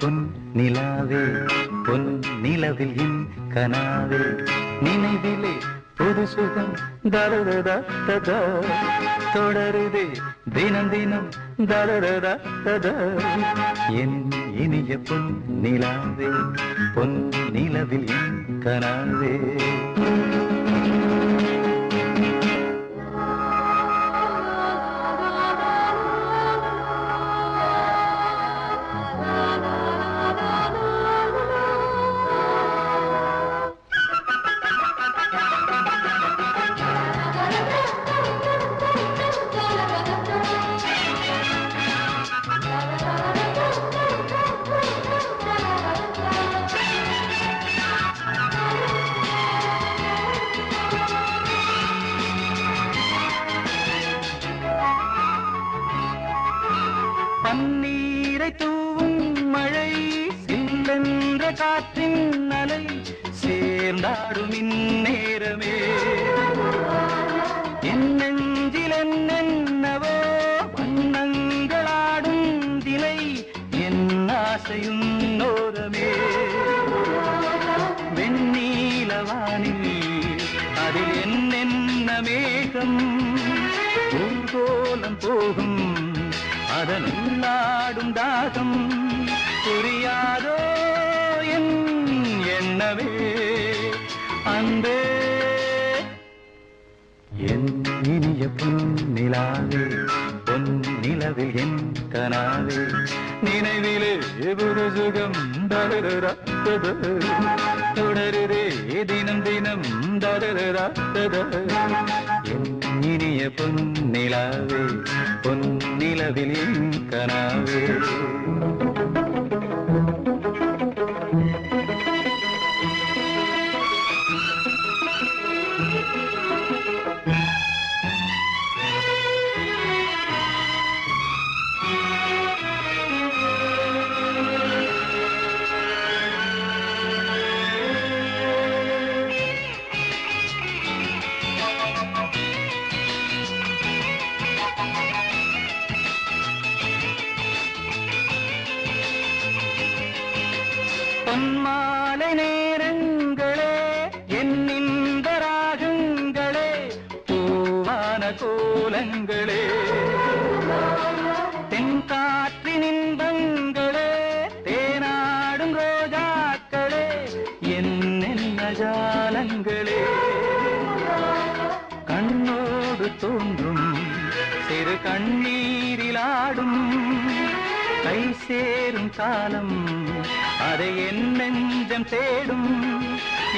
பொன் நிலாவே பொன் நிலவில் என் கனாவே நினைவிலே புது சுகம் தரதா ததா தொடருதே தினம் தினம் தரதா ததா என் இனிய பொன் நிலாவே பொன் நிலவில் என் கனாவே பன்னீரை தூவும் மழை சில்லென்ற காற்றின் அலை சேர்ந்தாடும் இந்நேரமே என் நெஞ்சில் என்னென்னவோ வண்ணங்களாடும் தினை என் ஆசையும் நோரமே வெண்ணீலவானில் அதில் என்னென்ன மேகம் ஊர்கோலம் போகும் அதன் உள்ளாடும் தாகம் புரியாதோ என் எண்ணமே அன்பே என் இனிய பொன் நிலாவே பொன் நிலவில் என் கனாவே நினைவிலே புது சுகம் தரதா தொடருதே தினம் தினம் தரதா என் இனிய பொன் நிலாவே பொன் நிலவில் என் கனாவே பொன்மாலை நேரங்களே என்னிந்த ராகங்களே பூவான கோலங்களே தென்காற்றின் இன்பங்களே தேனாடும் ரோஜாக்களே என்னென்ன ஜாலங்களே கண்ணோடு தோன்றும் சிறு கண்ணீரிலாடும் கை சேரும் காலம் அதை என் நெஞ்சம் தேடும்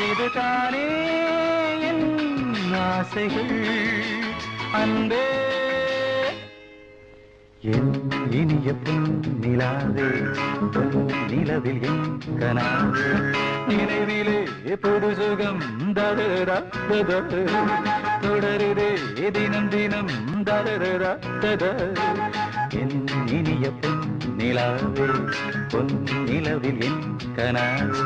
இதுதானே என் ஆசைகள் அன்பே என் இனிய பொன் நிலாவே பொன் நிலவில் என் கனாவே நினைவிலே புது சுகம் தரதா தொடருதே தினம் தினம் தரதா என் இனிய பொன் நிலாவே பொன் நிலவில் என் கனாவே